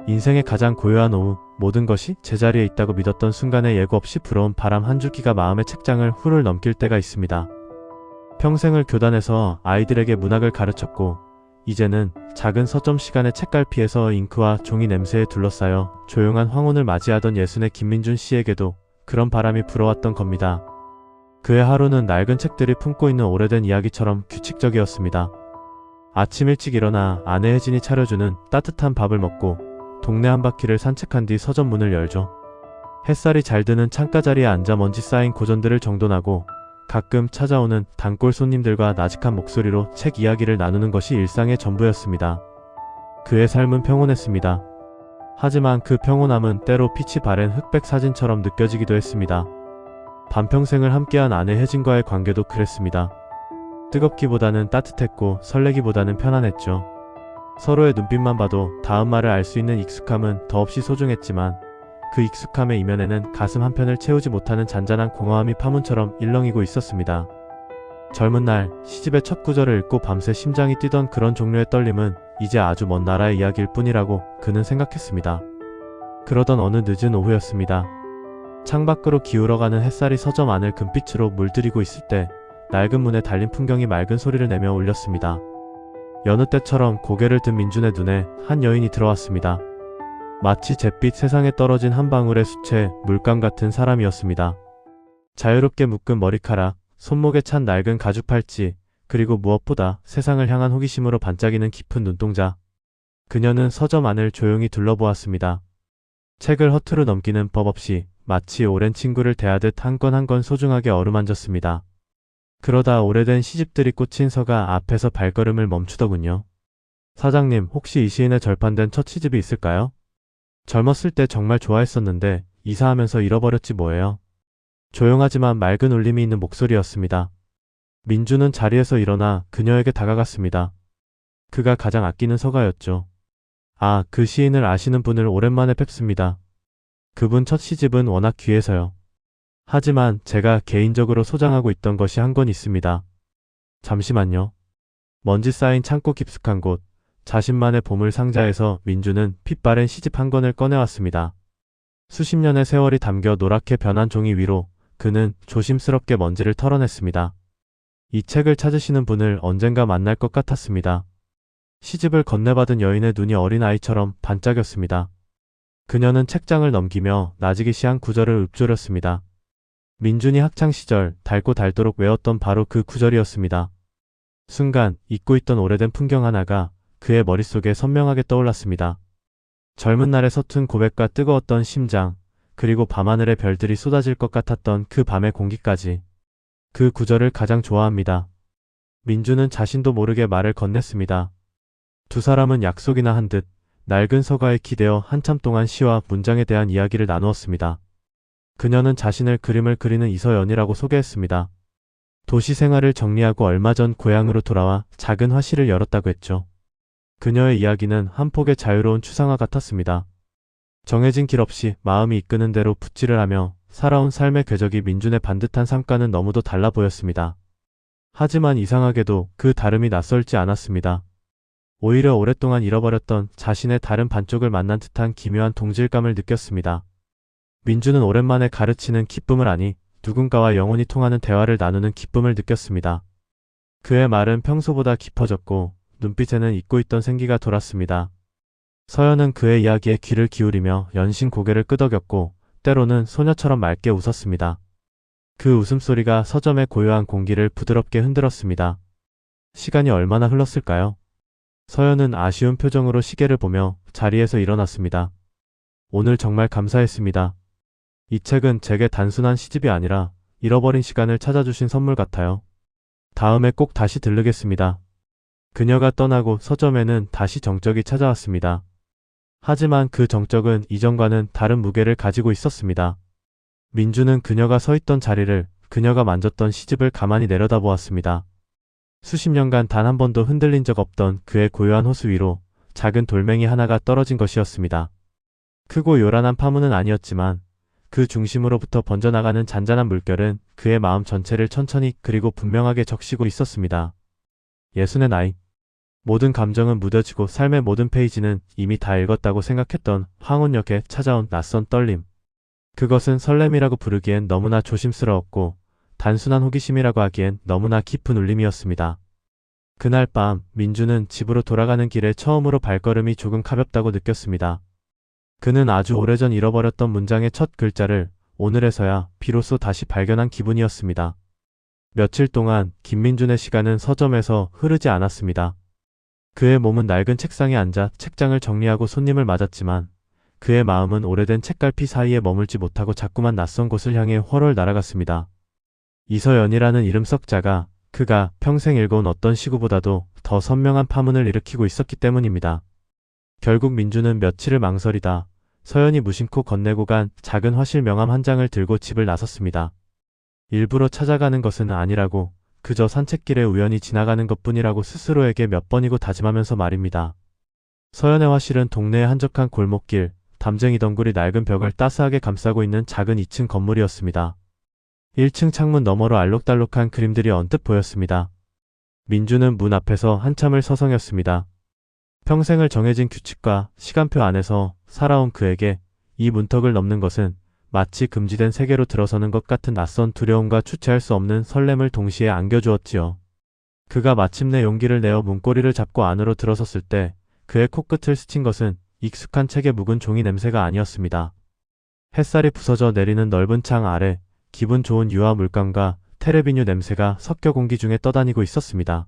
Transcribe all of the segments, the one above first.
인생의 가장 고요한 오후, 모든 것이 제자리에 있다고 믿었던 순간에 예고 없이 불어온 바람 한 줄기가 마음의 책장을 훌훌 넘길 때가 있습니다. 평생을 교단에서 아이들에게 문학을 가르쳤고 이제는 작은 서점 시간의 책갈피에서 잉크와 종이 냄새에 둘러싸여 조용한 황혼을 맞이하던 예순의 김민준 씨에게도 그런 바람이 불어왔던 겁니다. 그의 하루는 낡은 책들이 품고 있는 오래된 이야기처럼 규칙적이었습니다. 아침 일찍 일어나 아내 혜진이 차려주는 따뜻한 밥을 먹고 동네 한 바퀴를 산책한 뒤 서점 문을 열죠. 햇살이 잘 드는 창가 자리에 앉아 먼지 쌓인 고전들을 정돈하고 가끔 찾아오는 단골 손님들과 나직한 목소리로 책 이야기를 나누는 것이 일상의 전부였습니다. 그의 삶은 평온했습니다. 하지만 그 평온함은 때로 빛이 바랜 흑백 사진처럼 느껴지기도 했습니다. 반평생을 함께한 아내 혜진과의 관계도 그랬습니다. 뜨겁기보다는 따뜻했고 설레기보다는 편안했죠. 서로의 눈빛만 봐도 다음 말을 알 수 있는 익숙함은 더없이 소중했지만 그 익숙함의 이면에는 가슴 한편을 채우지 못하는 잔잔한 공허함이 파문처럼 일렁이고 있었습니다. 젊은 날 시집의 첫 구절을 읽고 밤새 심장이 뛰던 그런 종류의 떨림은 이제 아주 먼 나라의 이야기일 뿐이라고 그는 생각했습니다. 그러던 어느 늦은 오후였습니다. 창밖으로 기울어가는 햇살이 서점 안을 금빛으로 물들이고 있을 때 낡은 문에 달린 풍경이 맑은 소리를 내며 울렸습니다. 여느 때처럼 고개를 든 민준의 눈에 한 여인이 들어왔습니다. 마치 잿빛 세상에 떨어진 한 방울의 수채, 물감 같은 사람이었습니다. 자유롭게 묶은 머리카락, 손목에 찬 낡은 가죽 팔찌, 그리고 무엇보다 세상을 향한 호기심으로 반짝이는 깊은 눈동자. 그녀는 서점 안을 조용히 둘러보았습니다. 책을 허투루 넘기는 법 없이 마치 오랜 친구를 대하듯 한 권 한 권 소중하게 어루만졌습니다. 그러다 오래된 시집들이 꽂힌 서가 앞에서 발걸음을 멈추더군요. 사장님, 혹시 이 시인의 절판된 첫 시집이 있을까요? 젊었을 때 정말 좋아했었는데 이사하면서 잃어버렸지 뭐예요. 조용하지만 맑은 울림이 있는 목소리였습니다. 민주는 자리에서 일어나 그녀에게 다가갔습니다. 그가 가장 아끼는 서가였죠. 아, 그 시인을 아시는 분을 오랜만에 뵙습니다. 그분 첫 시집은 워낙 귀해서요. 하지만 제가 개인적으로 소장하고 있던 것이 한 권 있습니다. 잠시만요. 먼지 쌓인 창고 깊숙한 곳, 자신만의 보물 상자에서 민주는 핏 바랜 시집 한 권을 꺼내왔습니다. 수십 년의 세월이 담겨 노랗게 변한 종이 위로 그는 조심스럽게 먼지를 털어냈습니다. 이 책을 찾으시는 분을 언젠가 만날 것 같았습니다. 시집을 건네받은 여인의 눈이 어린아이처럼 반짝였습니다. 그녀는 책장을 넘기며 나지기 한 구절을 읊조렸습니다. 민준이 학창시절 닳고 닳도록 외웠던 바로 그 구절이었습니다. 순간 잊고 있던 오래된 풍경 하나가 그의 머릿속에 선명하게 떠올랐습니다. 젊은 날의 서툰 고백과 뜨거웠던 심장, 그리고 밤하늘의 별들이 쏟아질 것 같았던 그 밤의 공기까지. 그 구절을 가장 좋아합니다. 민주는 자신도 모르게 말을 건넸습니다. 두 사람은 약속이나 한 듯 낡은 서가에 기대어 한참 동안 시와 문장에 대한 이야기를 나누었습니다. 그녀는 자신을 그림을 그리는 이서연이라고 소개했습니다. 도시 생활을 정리하고 얼마 전 고향으로 돌아와 작은 화실을 열었다고 했죠. 그녀의 이야기는 한 폭의 자유로운 추상화 같았습니다. 정해진 길 없이 마음이 이끄는 대로 붓질을 하며 살아온 삶의 궤적이 민준의 반듯한 삶과는 너무도 달라 보였습니다. 하지만 이상하게도 그 다름이 낯설지 않았습니다. 오히려 오랫동안 잃어버렸던 자신의 다른 반쪽을 만난 듯한 기묘한 동질감을 느꼈습니다. 민준은 오랜만에 가르치는 기쁨을 아니 누군가와 영혼이 통하는 대화를 나누는 기쁨을 느꼈습니다. 그의 말은 평소보다 깊어졌고 눈빛에는 잊고 있던 생기가 돌았습니다. 서연은 그의 이야기에 귀를 기울이며 연신 고개를 끄덕였고 때로는 소녀처럼 맑게 웃었습니다. 그 웃음소리가 서점의 고요한 공기를 부드럽게 흔들었습니다. 시간이 얼마나 흘렀을까요? 서연은 아쉬운 표정으로 시계를 보며 자리에서 일어났습니다. 오늘 정말 감사했습니다. 이 책은 제게 단순한 시집이 아니라 잃어버린 시간을 찾아주신 선물 같아요. 다음에 꼭 다시 들르겠습니다. 그녀가 떠나고 서점에는 다시 정적이 찾아왔습니다. 하지만 그 정적은 이전과는 다른 무게를 가지고 있었습니다. 민주는 그녀가 서 있던 자리를, 그녀가 만졌던 시집을 가만히 내려다보았습니다. 수십 년간 단 한 번도 흔들린 적 없던 그의 고요한 호수 위로 작은 돌멩이 하나가 떨어진 것이었습니다. 크고 요란한 파문은 아니었지만 그 중심으로부터 번져나가는 잔잔한 물결은 그의 마음 전체를 천천히 그리고 분명하게 적시고 있었습니다. 예순의 나이. 모든 감정은 무뎌지고 삶의 모든 페이지는 이미 다 읽었다고 생각했던 황혼역에 찾아온 낯선 떨림. 그것은 설렘이라고 부르기엔 너무나 조심스러웠고 단순한 호기심이라고 하기엔 너무나 깊은 울림이었습니다. 그날 밤 민주는 집으로 돌아가는 길에 처음으로 발걸음이 조금 가볍다고 느꼈습니다. 그는 아주 오래전 잃어버렸던 문장의 첫 글자를 오늘에서야 비로소 다시 발견한 기분이었습니다. 며칠 동안 김민준의 시간은 서점에서 흐르지 않았습니다. 그의 몸은 낡은 책상에 앉아 책장을 정리하고 손님을 맞았지만 그의 마음은 오래된 책갈피 사이에 머물지 못하고 자꾸만 낯선 곳을 향해 훨훨 날아갔습니다. 이서연이라는 이름 석자가 그가 평생 읽어온 어떤 시구보다도 더 선명한 파문을 일으키고 있었기 때문입니다. 결국 민주는 며칠을 망설이다 서연이 무심코 건네고 간 작은 화실 명함 한 장을 들고 집을 나섰습니다. 일부러 찾아가는 것은 아니라고 그저 산책길에 우연히 지나가는 것뿐이라고 스스로에게 몇 번이고 다짐하면서 말입니다. 서연의 화실은 동네의 한적한 골목길, 담쟁이 덩굴이 낡은 벽을 따스하게 감싸고 있는 작은 2층 건물이었습니다. 1층 창문 너머로 알록달록한 그림들이 언뜻 보였습니다. 민주는 문 앞에서 한참을 서성였습니다. 평생을 정해진 규칙과 시간표 안에서 살아온 그에게 이 문턱을 넘는 것은 마치 금지된 세계로 들어서는 것 같은 낯선 두려움과 주체할 수 없는 설렘을 동시에 안겨주었지요. 그가 마침내 용기를 내어 문고리를 잡고 안으로 들어섰을 때 그의 코끝을 스친 것은 익숙한 책에 묵은 종이 냄새가 아니었습니다. 햇살이 부서져 내리는 넓은 창 아래 기분 좋은 유화 물감과 테레비뉴 냄새가 섞여 공기 중에 떠다니고 있었습니다.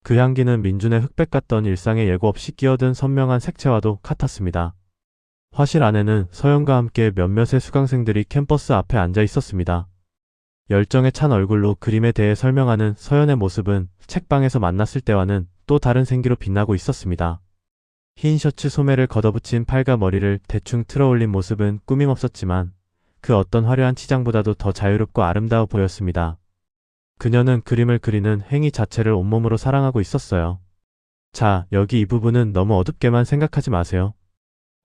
그 향기는 민준의 흑백 같던 일상에 예고 없이 끼어든 선명한 색채와도 같았습니다. 화실 안에는 서연과 함께 몇몇의 수강생들이 캠퍼스 앞에 앉아 있었습니다. 열정에 찬 얼굴로 그림에 대해 설명하는 서연의 모습은 책방에서 만났을 때와는 또 다른 생기로 빛나고 있었습니다. 흰 셔츠 소매를 걷어붙인 팔과 머리를 대충 틀어올린 모습은 꾸밈없었지만 그 어떤 화려한 치장보다도 더 자유롭고 아름다워 보였습니다. 그녀는 그림을 그리는 행위 자체를 온몸으로 사랑하고 있었어요. 자, 여기 이 부분은 너무 어둡게만 생각하지 마세요.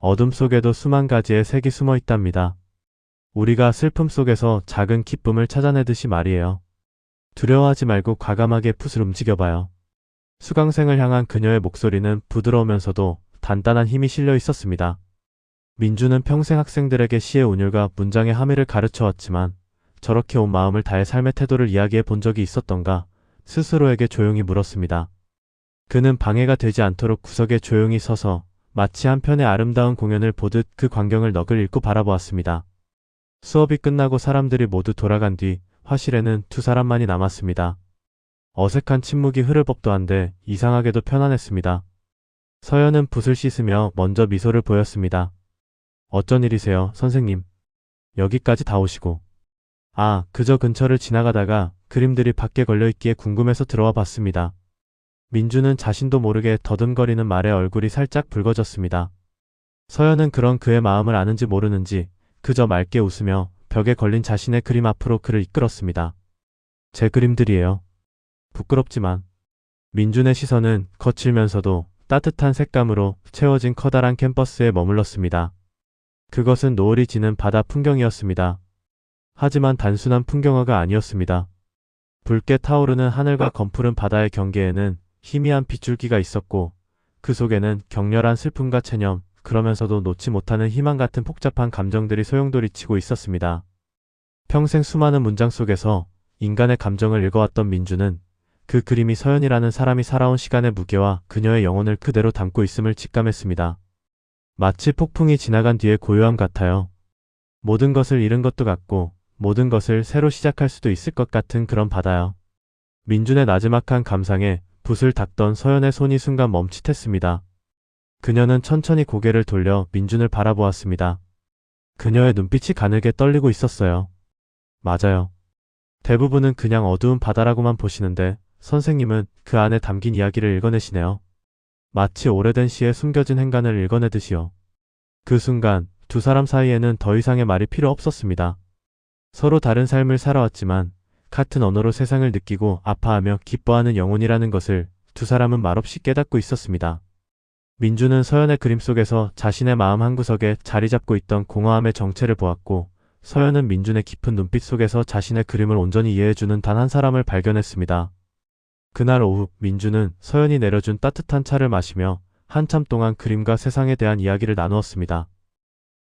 어둠 속에도 수만 가지의 색이 숨어 있답니다. 우리가 슬픔 속에서 작은 기쁨을 찾아내듯이 말이에요. 두려워하지 말고 과감하게 붓을 움직여봐요. 수강생을 향한 그녀의 목소리는 부드러우면서도 단단한 힘이 실려 있었습니다. 민주는 평생 학생들에게 시의 운율과 문장의 함의를 가르쳐왔지만 저렇게 온 마음을 다해 삶의 태도를 이야기해 본 적이 있었던가 스스로에게 조용히 물었습니다. 그는 방해가 되지 않도록 구석에 조용히 서서 마치 한 편의 아름다운 공연을 보듯 그 광경을 넋을 잃고 바라보았습니다. 수업이 끝나고 사람들이 모두 돌아간 뒤 화실에는 두 사람만이 남았습니다. 어색한 침묵이 흐를 법도 한데 이상하게도 편안했습니다. 서연은 붓을 씻으며 먼저 미소를 보였습니다. 어쩐 일이세요, 선생님? 여기까지 다 오시고. 아, 그저 근처를 지나가다가 그림들이 밖에 걸려있기에 궁금해서 들어와 봤습니다. 민주는 자신도 모르게 더듬거리는 말에 얼굴이 살짝 붉어졌습니다. 서연은 그런 그의 마음을 아는지 모르는지 그저 맑게 웃으며 벽에 걸린 자신의 그림 앞으로 그를 이끌었습니다. 제 그림들이에요. 부끄럽지만. 민준의 시선은 거칠면서도 따뜻한 색감으로 채워진 커다란 캠퍼스에 머물렀습니다. 그것은 노을이 지는 바다 풍경이었습니다. 하지만 단순한 풍경화가 아니었습니다. 붉게 타오르는 하늘과 검푸른 바다의 경계에는 희미한 빗줄기가 있었고 그 속에는 격렬한 슬픔과 체념, 그러면서도 놓지 못하는 희망 같은 복잡한 감정들이 소용돌이치고 있었습니다. 평생 수많은 문장 속에서 인간의 감정을 읽어왔던 민주는 그 그림이 서연이라는 사람이 살아온 시간의 무게와 그녀의 영혼을 그대로 담고 있음을 직감했습니다. 마치 폭풍이 지나간 뒤의 고요함 같아요. 모든 것을 잃은 것도 같고 모든 것을 새로 시작할 수도 있을 것 같은 그런 바다요. 민준의 나지막한 감상에 붓을 닦던 서연의 손이 순간 멈칫했습니다. 그녀는 천천히 고개를 돌려 민준을 바라보았습니다. 그녀의 눈빛이 가늘게 떨리고 있었어요. 맞아요. 대부분은 그냥 어두운 바다라고만 보시는데 선생님은 그 안에 담긴 이야기를 읽어내시네요. 마치 오래된 시에 숨겨진 행간을 읽어내듯이요. 그 순간 두 사람 사이에는 더 이상의 말이 필요 없었습니다. 서로 다른 삶을 살아왔지만 같은 언어로 세상을 느끼고 아파하며 기뻐하는 영혼이라는 것을 두 사람은 말없이 깨닫고 있었습니다. 민주는 서연의 그림 속에서 자신의 마음 한구석에 자리 잡고 있던 공허함의 정체를 보았고 서연은 민준의 깊은 눈빛 속에서 자신의 그림을 온전히 이해해주는 단 한 사람을 발견했습니다. 그날 오후 민주는 서연이 내려준 따뜻한 차를 마시며 한참 동안 그림과 세상에 대한 이야기를 나누었습니다.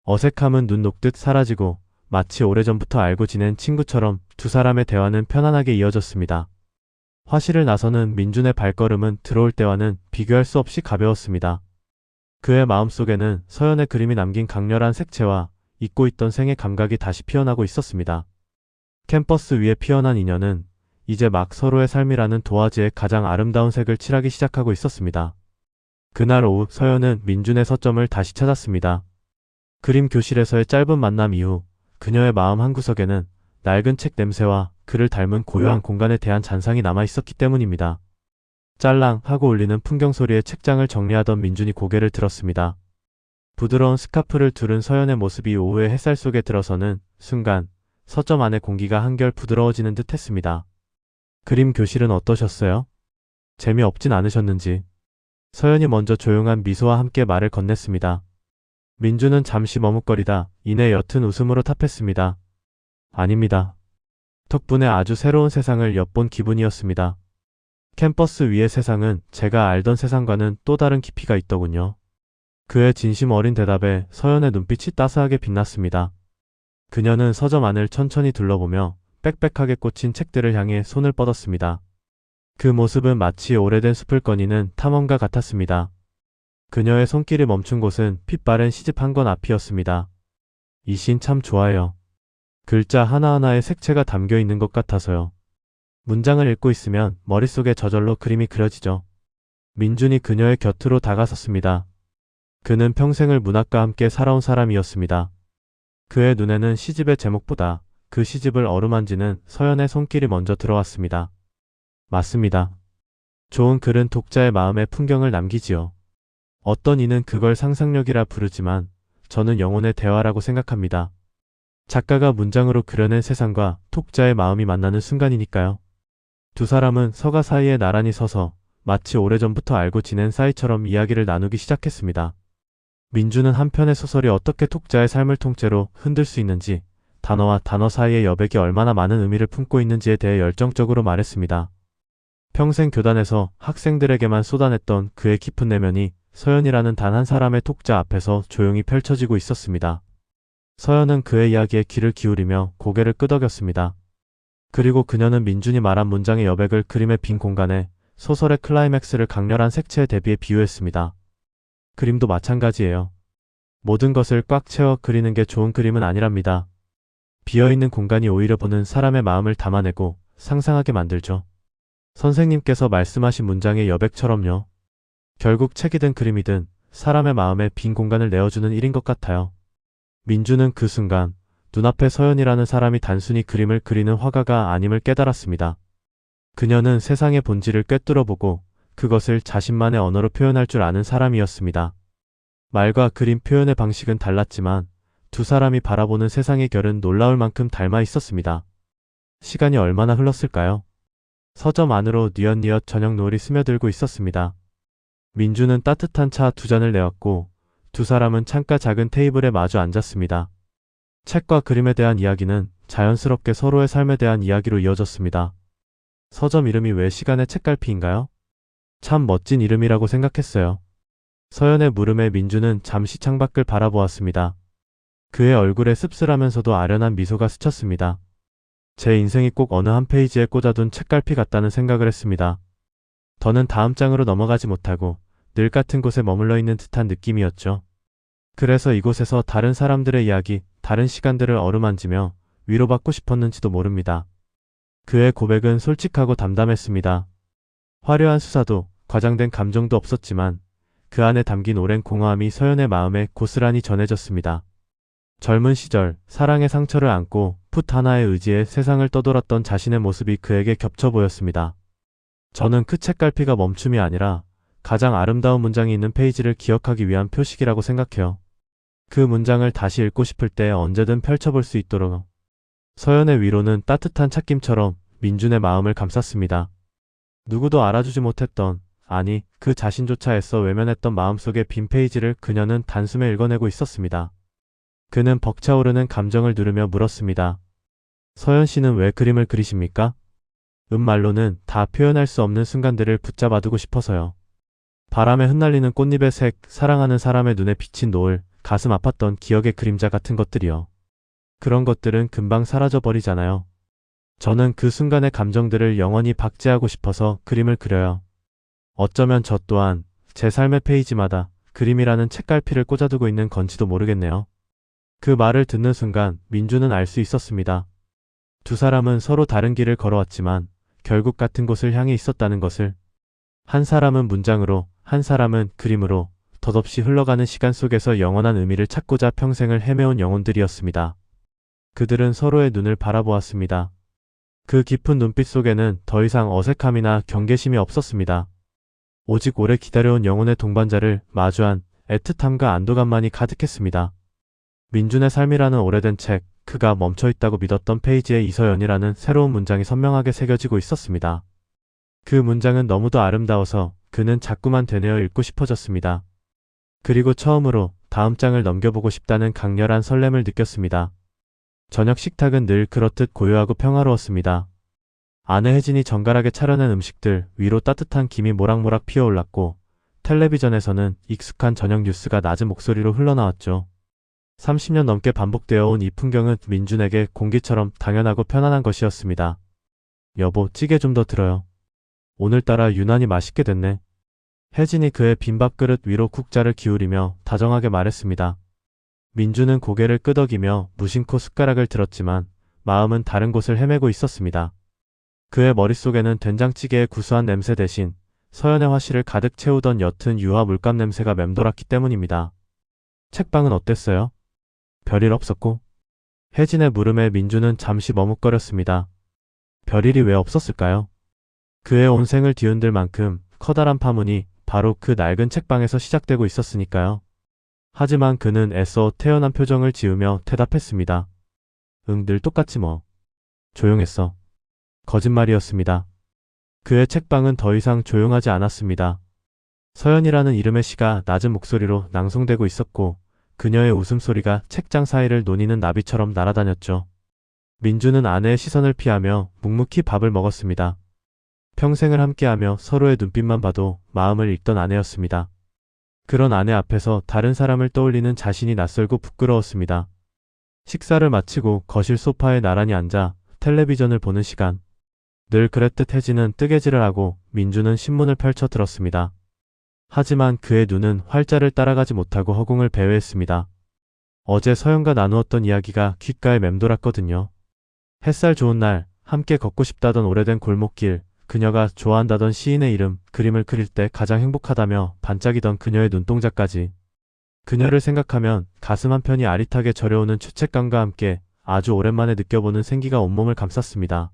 어색함은 눈 녹듯 사라지고 마치 오래전부터 알고 지낸 친구처럼 두 사람의 대화는 편안하게 이어졌습니다. 화실을 나서는 민준의 발걸음은 들어올 때와는 비교할 수 없이 가벼웠습니다. 그의 마음속에는 서연의 그림이 남긴 강렬한 색채와 잊고 있던 생의 감각이 다시 피어나고 있었습니다. 캠퍼스 위에 피어난 인연은 이제 막 서로의 삶이라는 도화지에 가장 아름다운 색을 칠하기 시작하고 있었습니다. 그날 오후 서연은 민준의 서점을 다시 찾았습니다. 그림 교실에서의 짧은 만남 이후 그녀의 마음 한구석에는 낡은 책 냄새와 그를 닮은 고요한 공간에 대한 잔상이 남아 있었기 때문입니다. 짤랑 하고 울리는 풍경 소리에 책장을 정리하던 민준이 고개를 들었습니다. 부드러운 스카프를 두른 서연의 모습이 오후의 햇살 속에 들어서는 순간 서점 안의 공기가 한결 부드러워지는 듯 했습니다. 그림 교실은 어떠셨어요? 재미없진 않으셨는지. 서연이 먼저 조용한 미소와 함께 말을 건넸습니다. 민준은 잠시 머뭇거리다 이내 옅은 웃음으로 답했습니다. 아닙니다. 덕분에 아주 새로운 세상을 엿본 기분이었습니다. 캠퍼스 위의 세상은 제가 알던 세상과는 또 다른 깊이가 있더군요. 그의 진심 어린 대답에 서연의 눈빛이 따스하게 빛났습니다. 그녀는 서점 안을 천천히 둘러보며 빽빽하게 꽂힌 책들을 향해 손을 뻗었습니다. 그 모습은 마치 오래된 숲을 거니는 탐험가 같았습니다. 그녀의 손길이 멈춘 곳은 핏바랜 시집 한 권 앞이었습니다. 이 신 참 좋아요. 글자 하나하나에 색채가 담겨 있는 것 같아서요. 문장을 읽고 있으면 머릿속에 저절로 그림이 그려지죠. 민준이 그녀의 곁으로 다가섰습니다. 그는 평생을 문학과 함께 살아온 사람이었습니다. 그의 눈에는 시집의 제목보다 그 시집을 어루만지는 서연의 손길이 먼저 들어왔습니다. 맞습니다. 좋은 글은 독자의 마음에 풍경을 남기지요. 어떤 이는 그걸 상상력이라 부르지만 저는 영혼의 대화라고 생각합니다. 작가가 문장으로 그려낸 세상과 독자의 마음이 만나는 순간이니까요. 두 사람은 서가 사이에 나란히 서서 마치 오래전부터 알고 지낸 사이처럼 이야기를 나누기 시작했습니다. 민주는 한 편의 소설이 어떻게 독자의 삶을 통째로 흔들 수 있는지, 단어와 단어 사이의 여백이 얼마나 많은 의미를 품고 있는지에 대해 열정적으로 말했습니다. 평생 교단에서 학생들에게만 쏟아냈던 그의 깊은 내면이 서연이라는 단 한 사람의 독자 앞에서 조용히 펼쳐지고 있었습니다. 서연은 그의 이야기에 귀를 기울이며 고개를 끄덕였습니다. 그리고 그녀는 민준이 말한 문장의 여백을 그림의 빈 공간에 소설의 클라이맥스를 강렬한 색채에 대비해 비유했습니다. 그림도 마찬가지예요. 모든 것을 꽉 채워 그리는 게 좋은 그림은 아니랍니다. 비어있는 공간이 오히려 보는 사람의 마음을 담아내고 상상하게 만들죠. 선생님께서 말씀하신 문장의 여백처럼요. 결국 책이든 그림이든 사람의 마음에 빈 공간을 내어주는 일인 것 같아요. 민주는 그 순간 눈앞에 서연이라는 사람이 단순히 그림을 그리는 화가가 아님을 깨달았습니다. 그녀는 세상의 본질을 꿰뚫어보고 그것을 자신만의 언어로 표현할 줄 아는 사람이었습니다. 말과 그림 표현의 방식은 달랐지만 두 사람이 바라보는 세상의 결은 놀라울 만큼 닮아 있었습니다. 시간이 얼마나 흘렀을까요? 서점 안으로 뉘엿뉘엿 저녁 노을이 스며들고 있었습니다. 민주는 따뜻한 차 두 잔을 내었고 두 사람은 창가 작은 테이블에 마주 앉았습니다. 책과 그림에 대한 이야기는 자연스럽게 서로의 삶에 대한 이야기로 이어졌습니다. 서점 이름이 왜 시간의 책갈피인가요? 참 멋진 이름이라고 생각했어요. 서연의 물음에 민주는 잠시 창밖을 바라보았습니다. 그의 얼굴에 씁쓸하면서도 아련한 미소가 스쳤습니다. 제 인생이 꼭 어느 한 페이지에 꽂아둔 책갈피 같다는 생각을 했습니다. 더는 다음 장으로 넘어가지 못하고 늘 같은 곳에 머물러 있는 듯한 느낌이었죠. 그래서 이곳에서 다른 사람들의 이야기, 다른 시간들을 어루만지며 위로받고 싶었는지도 모릅니다. 그의 고백은 솔직하고 담담했습니다. 화려한 수사도 과장된 감정도 없었지만 그 안에 담긴 오랜 공허함이 서연의 마음에 고스란히 전해졌습니다. 젊은 시절 사랑의 상처를 안고 풋 하나의 의지에 세상을 떠돌았던 자신의 모습이 그에게 겹쳐 보였습니다. 저는 그 책갈피가 멈춤이 아니라 가장 아름다운 문장이 있는 페이지를 기억하기 위한 표식이라고 생각해요. 그 문장을 다시 읽고 싶을 때 언제든 펼쳐볼 수 있도록. 서연의 위로는 따뜻한 찻김처럼 민준의 마음을 감쌌습니다. 누구도 알아주지 못했던, 아니 그 자신조차 애써 외면했던 마음속의 빈 페이지를 그녀는 단숨에 읽어내고 있었습니다. 그는 벅차오르는 감정을 누르며 물었습니다. 서연 씨는 왜 그림을 그리십니까? 말로는 다 표현할 수 없는 순간들을 붙잡아두고 싶어서요. 바람에 흩날리는 꽃잎의 색, 사랑하는 사람의 눈에 비친 노을, 가슴 아팠던 기억의 그림자 같은 것들이요. 그런 것들은 금방 사라져버리잖아요. 저는 그 순간의 감정들을 영원히 박제하고 싶어서 그림을 그려요. 어쩌면 저 또한 제 삶의 페이지마다 그림이라는 책갈피를 꽂아두고 있는 건지도 모르겠네요. 그 말을 듣는 순간 민주는 알 수 있었습니다. 두 사람은 서로 다른 길을 걸어왔지만 결국 같은 곳을 향해 있었다는 것을. 한 사람은 문장으로, 한 사람은 그림으로 덧없이 흘러가는 시간 속에서 영원한 의미를 찾고자 평생을 헤매온 영혼들이었습니다. 그들은 서로의 눈을 바라보았습니다. 그 깊은 눈빛 속에는 더 이상 어색함이나 경계심이 없었습니다. 오직 오래 기다려온 영혼의 동반자를 마주한 애틋함과 안도감만이 가득했습니다. 민준의 삶이라는 오래된 책, 그가 멈춰있다고 믿었던 페이지에 이서연이라는 새로운 문장이 선명하게 새겨지고 있었습니다. 그 문장은 너무도 아름다워서 그는 자꾸만 되뇌어 읽고 싶어졌습니다. 그리고 처음으로 다음 장을 넘겨보고 싶다는 강렬한 설렘을 느꼈습니다. 저녁 식탁은 늘 그렇듯 고요하고 평화로웠습니다. 아내 혜진이 정갈하게 차려낸 음식들 위로 따뜻한 김이 모락모락 피어올랐고 텔레비전에서는 익숙한 저녁 뉴스가 낮은 목소리로 흘러나왔죠. 30년 넘게 반복되어 온 이 풍경은 민준에게 공기처럼 당연하고 편안한 것이었습니다. 여보, 찌개 좀 더 들어요. 오늘따라 유난히 맛있게 됐네. 혜진이 그의 빈밥그릇 위로 국자를 기울이며 다정하게 말했습니다. 민준은 고개를 끄덕이며 무심코 숟가락을 들었지만 마음은 다른 곳을 헤매고 있었습니다. 그의 머릿속에는 된장찌개의 구수한 냄새 대신 서연의 화실을 가득 채우던 옅은 유화 물감 냄새가 맴돌았기 때문입니다. 책방은 어땠어요? 별일 없었고? 혜진의 물음에 민준은 잠시 머뭇거렸습니다. 별일이 왜 없었을까요? 그의 온 생을 뒤흔들 만큼 커다란 파문이 바로 그 낡은 책방에서 시작되고 있었으니까요. 하지만 그는 애써 태연한 표정을 지으며 대답했습니다. 응, 늘 똑같지 뭐. 조용했어. 거짓말이었습니다. 그의 책방은 더 이상 조용하지 않았습니다. 서연이라는 이름의 시가 낮은 목소리로 낭송되고 있었고 그녀의 웃음소리가 책장 사이를 노니는 나비처럼 날아다녔죠. 민주는 아내의 시선을 피하며 묵묵히 밥을 먹었습니다. 평생을 함께하며 서로의 눈빛만 봐도 마음을 읽던 아내였습니다. 그런 아내 앞에서 다른 사람을 떠올리는 자신이 낯설고 부끄러웠습니다. 식사를 마치고 거실 소파에 나란히 앉아 텔레비전을 보는 시간. 늘 그랬듯 혜진은 뜨개질을 하고 민주는 신문을 펼쳐 들었습니다. 하지만 그의 눈은 활자를 따라가지 못하고 허공을 배회했습니다. 어제 서연과 나누었던 이야기가 귓가에 맴돌았거든요. 햇살 좋은 날 함께 걷고 싶다던 오래된 골목길, 그녀가 좋아한다던 시인의 이름, 그림을 그릴 때 가장 행복하다며 반짝이던 그녀의 눈동자까지. 그녀를 생각하면 가슴 한편이 아릿하게 저려오는 죄책감과 함께 아주 오랜만에 느껴보는 생기가 온몸을 감쌌습니다.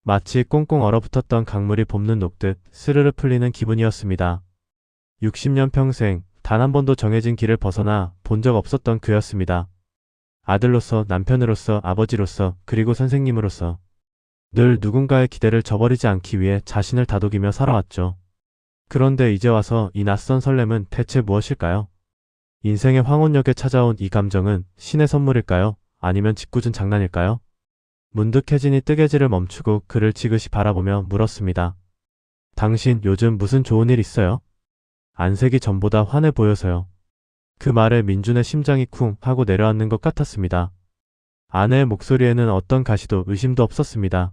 마치 꽁꽁 얼어붙었던 강물이 봄는 녹듯 스르르 풀리는 기분이었습니다. 60년 평생 단 한 번도 정해진 길을 벗어나 본 적 없었던 그였습니다. 아들로서, 남편으로서, 아버지로서, 그리고 선생님으로서 늘 누군가의 기대를 저버리지 않기 위해 자신을 다독이며 살아왔죠. 그런데 이제 와서 이 낯선 설렘은 대체 무엇일까요? 인생의 황혼역에 찾아온 이 감정은 신의 선물일까요? 아니면 짓궂은 장난일까요? 문득 혜진이 뜨개질을 멈추고 그를 지그시 바라보며 물었습니다. 당신 요즘 무슨 좋은 일 있어요? 안색이 전보다 환해 보여서요. 그 말에 민준의 심장이 쿵 하고 내려앉는 것 같았습니다. 아내의 목소리에는 어떤 가시도 의심도 없었습니다.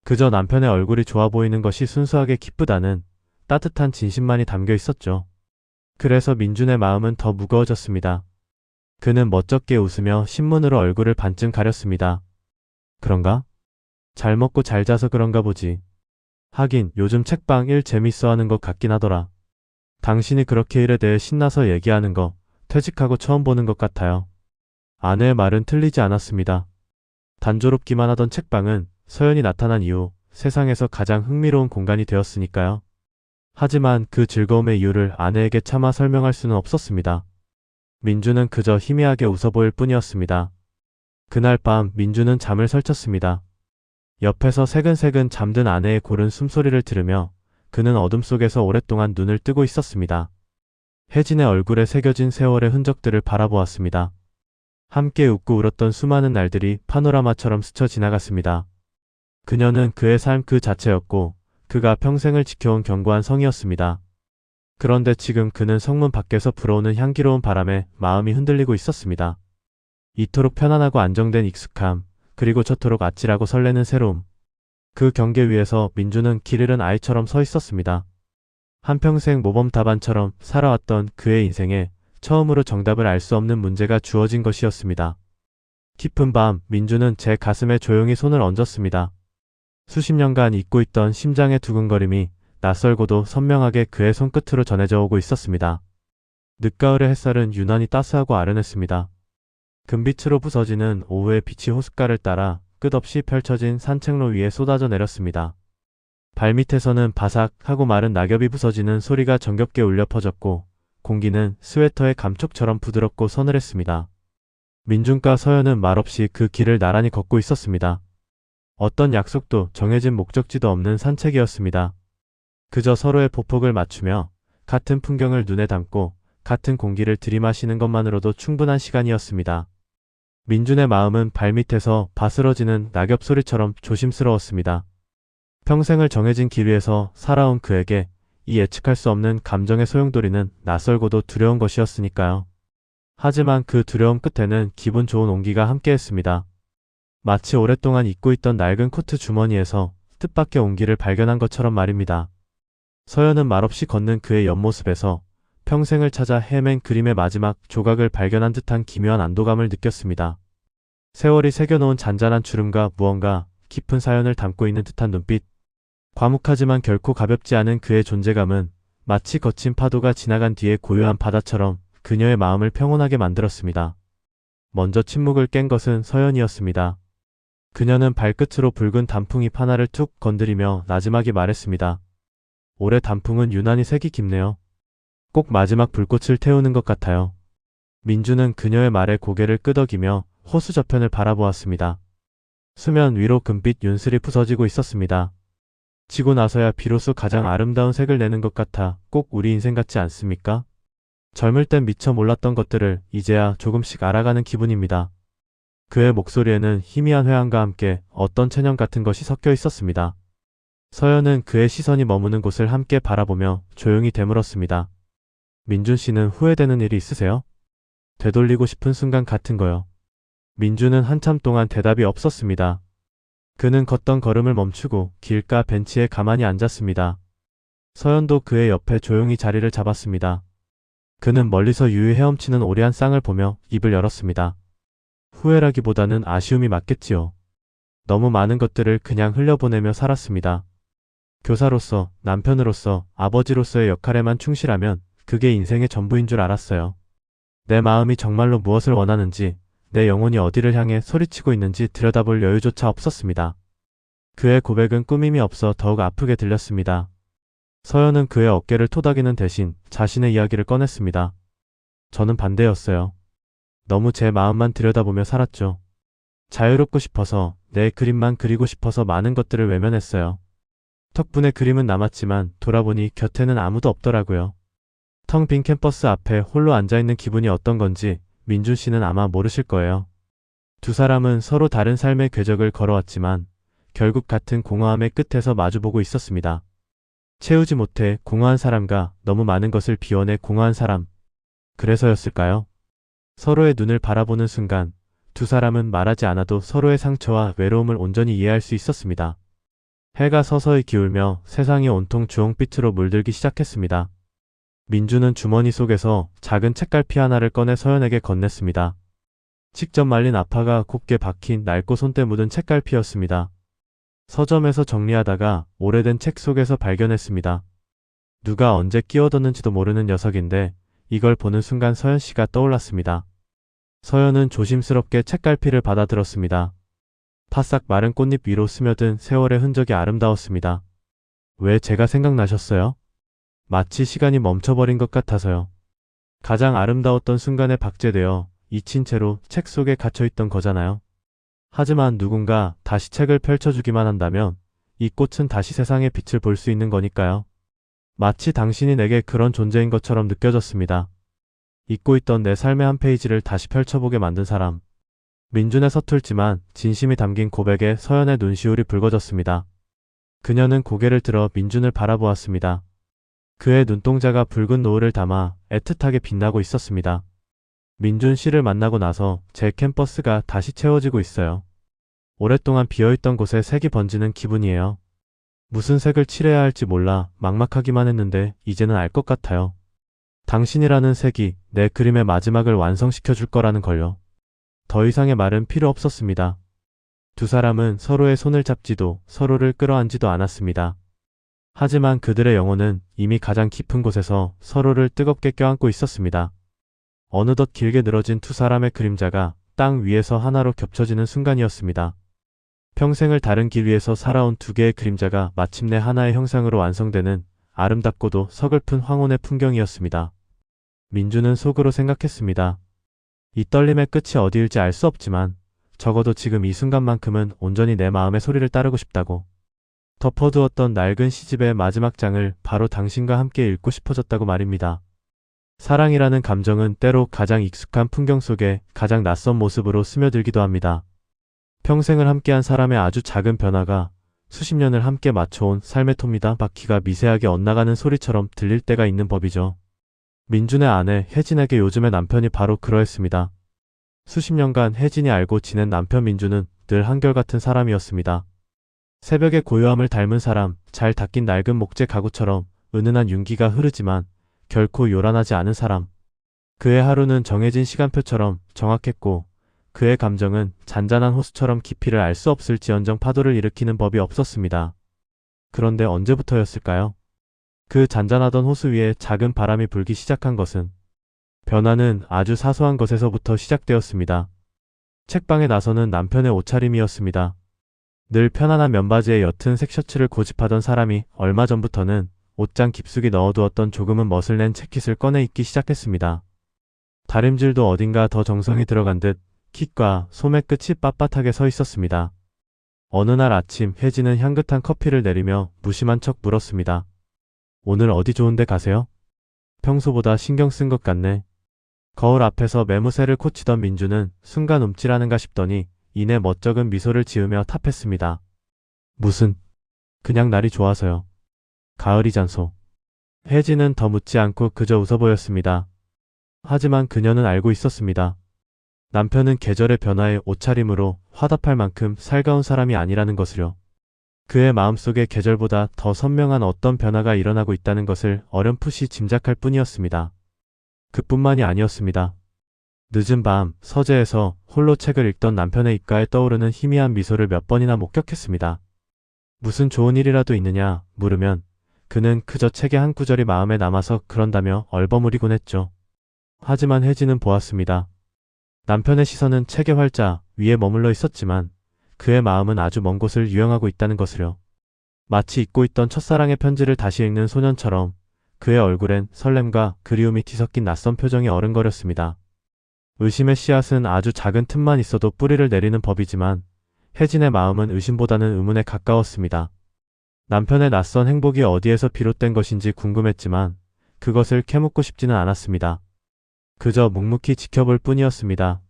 그저 남편의 얼굴이 좋아 보이는 것이 순수하게 기쁘다는 따뜻한 진심만이 담겨 있었죠. 그래서 민준의 마음은 더 무거워졌습니다. 그는 멋쩍게 웃으며 신문으로 얼굴을 반쯤 가렸습니다. 그런가? 잘 먹고 잘 자서 그런가 보지. 하긴 요즘 책방 일 재밌어 하는 것 같긴 하더라. 당신이 그렇게 일에 대해 신나서 얘기하는 거 퇴직하고 처음 보는 것 같아요. 아내의 말은 틀리지 않았습니다. 단조롭기만 하던 책방은 서연이 나타난 이후 세상에서 가장 흥미로운 공간이 되었으니까요. 하지만 그 즐거움의 이유를 아내에게 차마 설명할 수는 없었습니다. 민주는 그저 희미하게 웃어 보일 뿐이었습니다. 그날 밤 민주는 잠을 설쳤습니다. 옆에서 새근새근 잠든 아내의 고른 숨소리를 들으며 그는 어둠 속에서 오랫동안 눈을 뜨고 있었습니다. 혜진의 얼굴에 새겨진 세월의 흔적들을 바라보았습니다. 함께 웃고 울었던 수많은 날들이 파노라마처럼 스쳐 지나갔습니다. 그녀는 그의 삶 그 자체였고 그가 평생을 지켜온 견고한 성이었습니다. 그런데 지금 그는 성문 밖에서 불어오는 향기로운 바람에 마음이 흔들리고 있었습니다. 이토록 편안하고 안정된 익숙함, 그리고 저토록 아찔하고 설레는 새로움. 그 경계 위에서 민주는 길 잃은 아이처럼 서 있었습니다. 한평생 모범 답안처럼 살아왔던 그의 인생에 처음으로 정답을 알 수 없는 문제가 주어진 것이었습니다. 깊은 밤, 민주는 제 가슴에 조용히 손을 얹었습니다. 수십 년간 잊고 있던 심장의 두근거림이 낯설고도 선명하게 그의 손끝으로 전해져 오고 있었습니다. 늦가을의 햇살은 유난히 따스하고 아른했습니다. 금빛으로 부서지는 오후의 빛이 호숫가를 따라 끝없이 펼쳐진 산책로 위에 쏟아져 내렸습니다. 발밑에서는 바삭하고 마른 낙엽이 부서지는 소리가 정겹게 울려 퍼졌고 공기는 스웨터의 감촉처럼 부드럽고 서늘했습니다. 민준과 서연은 말없이 그 길을 나란히 걷고 있었습니다. 어떤 약속도 정해진 목적지도 없는 산책이었습니다. 그저 서로의 보폭을 맞추며 같은 풍경을 눈에 담고 같은 공기를 들이마시는 것만으로도 충분한 시간이었습니다. 민준의 마음은 발밑에서 바스러지는 낙엽 소리처럼 조심스러웠습니다. 평생을 정해진 길 위에서 살아온 그에게 이 예측할 수 없는 감정의 소용돌이는 낯설고도 두려운 것이었으니까요. 하지만 그 두려움 끝에는 기분 좋은 온기가 함께했습니다. 마치 오랫동안 잊고 있던 낡은 코트 주머니에서 뜻밖의 온기를 발견한 것처럼 말입니다. 서연은 말없이 걷는 그의 옆모습에서 평생을 찾아 헤맨 그림의 마지막 조각을 발견한 듯한 기묘한 안도감을 느꼈습니다. 세월이 새겨놓은 잔잔한 주름과 무언가 깊은 사연을 담고 있는 듯한 눈빛. 과묵하지만 결코 가볍지 않은 그의 존재감은 마치 거친 파도가 지나간 뒤의 고요한 바다처럼 그녀의 마음을 평온하게 만들었습니다. 먼저 침묵을 깬 것은 서연이었습니다. 그녀는 발끝으로 붉은 단풍잎 하나를 툭 건드리며 나지막이 말했습니다. 올해 단풍은 유난히 색이 깊네요. 꼭 마지막 불꽃을 태우는 것 같아요. 민주는 그녀의 말에 고개를 끄덕이며 호수 저편을 바라보았습니다. 수면 위로 금빛 윤슬이 부서지고 있었습니다. 지고 나서야 비로소 가장 아름다운 색을 내는 것 같아 꼭 우리 인생 같지 않습니까? 젊을 땐 미처 몰랐던 것들을 이제야 조금씩 알아가는 기분입니다. 그의 목소리에는 희미한 회한과 함께 어떤 체념 같은 것이 섞여 있었습니다. 서연은 그의 시선이 머무는 곳을 함께 바라보며 조용히 되물었습니다. 민준 씨는 후회되는 일이 있으세요? 되돌리고 싶은 순간 같은 거요. 민준은 한참 동안 대답이 없었습니다. 그는 걷던 걸음을 멈추고 길가 벤치에 가만히 앉았습니다. 서연도 그의 옆에 조용히 자리를 잡았습니다. 그는 멀리서 유유 헤엄치는 오래한 쌍을 보며 입을 열었습니다. 후회라기보다는 아쉬움이 맞겠지요. 너무 많은 것들을 그냥 흘려보내며 살았습니다. 교사로서, 남편으로서, 아버지로서의 역할에만 충실하면 그게 인생의 전부인 줄 알았어요. 내 마음이 정말로 무엇을 원하는지, 내 영혼이 어디를 향해 소리치고 있는지 들여다볼 여유조차 없었습니다. 그의 고백은 꾸밈이 없어 더욱 아프게 들렸습니다. 서연은 그의 어깨를 토닥이는 대신 자신의 이야기를 꺼냈습니다. 저는 반대였어요. 너무 제 마음만 들여다보며 살았죠. 자유롭고 싶어서, 내 그림만 그리고 싶어서 많은 것들을 외면했어요. 덕분에 그림은 남았지만 돌아보니 곁에는 아무도 없더라고요. 텅 빈 캠퍼스 앞에 홀로 앉아있는 기분이 어떤 건지 민준 씨는 아마 모르실 거예요. 두 사람은 서로 다른 삶의 궤적을 걸어왔지만 결국 같은 공허함의 끝에서 마주보고 있었습니다. 채우지 못해 공허한 사람과 너무 많은 것을 비워내 공허한 사람. 그래서였을까요? 서로의 눈을 바라보는 순간 두 사람은 말하지 않아도 서로의 상처와 외로움을 온전히 이해할 수 있었습니다. 해가 서서히 기울며 세상이 온통 주홍빛으로 물들기 시작했습니다. 민주는 주머니 속에서 작은 책갈피 하나를 꺼내 서연에게 건넸습니다. 직접 말린 아파가 곱게 박힌 낡고 손때 묻은 책갈피였습니다. 서점에서 정리하다가 오래된 책 속에서 발견했습니다. 누가 언제 끼워뒀는지도 모르는 녀석인데 이걸 보는 순간 서연 씨가 떠올랐습니다. 서연은 조심스럽게 책갈피를 받아들었습니다. 바싹 마른 꽃잎 위로 스며든 세월의 흔적이 아름다웠습니다. 왜 제가 생각나셨어요? 마치 시간이 멈춰버린 것 같아서요. 가장 아름다웠던 순간에 박제되어 잊힌 채로 책 속에 갇혀있던 거잖아요. 하지만 누군가 다시 책을 펼쳐주기만 한다면 이 꽃은 다시 세상의 빛을 볼 수 있는 거니까요. 마치 당신이 내게 그런 존재인 것처럼 느껴졌습니다. 잊고 있던 내 삶의 한 페이지를 다시 펼쳐보게 만든 사람. 민준의 서툴지만 진심이 담긴 고백에 서연의 눈시울이 붉어졌습니다. 그녀는 고개를 들어 민준을 바라보았습니다. 그의 눈동자가 붉은 노을을 담아 애틋하게 빛나고 있었습니다. 민준 씨를 만나고 나서 제 캠퍼스가 다시 채워지고 있어요. 오랫동안 비어있던 곳에 색이 번지는 기분이에요. 무슨 색을 칠해야 할지 몰라 막막하기만 했는데 이제는 알 것 같아요. 당신이라는 색이 내 그림의 마지막을 완성시켜 줄 거라는 걸요. 더 이상의 말은 필요 없었습니다. 두 사람은 서로의 손을 잡지도 서로를 끌어안지도 않았습니다. 하지만 그들의 영혼은 이미 가장 깊은 곳에서 서로를 뜨겁게 껴안고 있었습니다. 어느덧 길게 늘어진 두 사람의 그림자가 땅 위에서 하나로 겹쳐지는 순간이었습니다. 평생을 다른 길 위에서 살아온 두 개의 그림자가 마침내 하나의 형상으로 완성되는 아름답고도 서글픈 황혼의 풍경이었습니다. 민주는 속으로 생각했습니다. 이 떨림의 끝이 어디일지 알 수 없지만 적어도 지금 이 순간만큼은 온전히 내 마음의 소리를 따르고 싶다고. 덮어두었던 낡은 시집의 마지막 장을 바로 당신과 함께 읽고 싶어졌다고 말입니다. 사랑이라는 감정은 때로 가장 익숙한 풍경 속에 가장 낯선 모습으로 스며들기도 합니다. 평생을 함께한 사람의 아주 작은 변화가 수십 년을 함께 맞춰온 삶의 톱니다 바퀴가 미세하게 엇나가는 소리처럼 들릴 때가 있는 법이죠. 민준의 아내 혜진에게 요즘의 남편이 바로 그러했습니다. 수십 년간 혜진이 알고 지낸 남편 민준은 늘 한결같은 사람이었습니다. 새벽의 고요함을 닮은 사람, 잘 닦인 낡은 목재 가구처럼 은은한 윤기가 흐르지만 결코 요란하지 않은 사람. 그의 하루는 정해진 시간표처럼 정확했고 그의 감정은 잔잔한 호수처럼 깊이를 알 수 없을지언정 파도를 일으키는 법이 없었습니다. 그런데 언제부터였을까요? 그 잔잔하던 호수 위에 작은 바람이 불기 시작한 것은 변화는 아주 사소한 것에서부터 시작되었습니다. 책방에 나서는 남편의 옷차림이었습니다. 늘 편안한 면바지에 옅은 색 셔츠를 고집하던 사람이 얼마 전부터는 옷장 깊숙이 넣어두었던 조금은 멋을 낸 재킷을 꺼내 입기 시작했습니다. 다림질도 어딘가 더 정성이 들어간 듯 킷과 소매 끝이 빳빳하게 서 있었습니다. 어느 날 아침 혜진은 향긋한 커피를 내리며 무심한 척 물었습니다. 오늘 어디 좋은데 가세요? 평소보다 신경 쓴 것 같네. 거울 앞에서 매무새를 코치던 민주는 순간 움찔하는가 싶더니 이내 멋쩍은 미소를 지으며 탑했습니다. 무슨, 그냥 날이 좋아서요. 가을이잖소. 혜진은 더 묻지 않고 그저 웃어 보였습니다. 하지만 그녀는 알고 있었습니다. 남편은 계절의 변화에 옷차림으로 화답할 만큼 살가운 사람이 아니라는 것을요. 그의 마음속에 계절보다 더 선명한 어떤 변화가 일어나고 있다는 것을 어렴풋이 짐작할 뿐이었습니다. 그뿐만이 아니었습니다. 늦은 밤 서재에서 홀로 책을 읽던 남편의 입가에 떠오르는 희미한 미소를 몇 번이나 목격했습니다. 무슨 좋은 일이라도 있느냐 물으면 그는 그저 책의 한 구절이 마음에 남아서 그런다며 얼버무리곤 했죠. 하지만 혜진은 보았습니다. 남편의 시선은 책의 활자 위에 머물러 있었지만 그의 마음은 아주 먼 곳을 유영하고 있다는 것을요. 마치 잊고 있던 첫사랑의 편지를 다시 읽는 소년처럼 그의 얼굴엔 설렘과 그리움이 뒤섞인 낯선 표정이 어른거렸습니다. 의심의 씨앗은 아주 작은 틈만 있어도 뿌리를 내리는 법이지만 혜진의 마음은 의심보다는 의문에 가까웠습니다. 남편의 낯선 행복이 어디에서 비롯된 것인지 궁금했지만 그것을 캐묻고 싶지는 않았습니다. 그저 묵묵히 지켜볼 뿐이었습니다.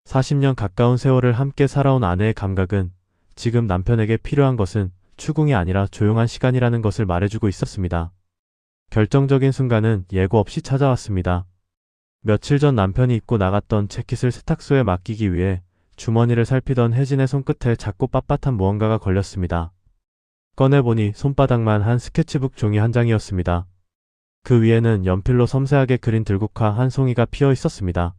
40년 가까운 세월을 함께 살아온 아내의 감각은 지금 남편에게 필요한 것은 추궁이 아니라 조용한 시간이라는 것을 말해주고 있었습니다. 결정적인 순간은 예고 없이 찾아왔습니다. 며칠 전 남편이 입고 나갔던 재킷을 세탁소에 맡기기 위해 주머니를 살피던 혜진의 손끝에 작고 빳빳한 무언가가 걸렸습니다. 꺼내보니 손바닥만 한 스케치북 종이 한 장이었습니다. 그 위에는 연필로 섬세하게 그린 들국화 한 송이가 피어 있었습니다.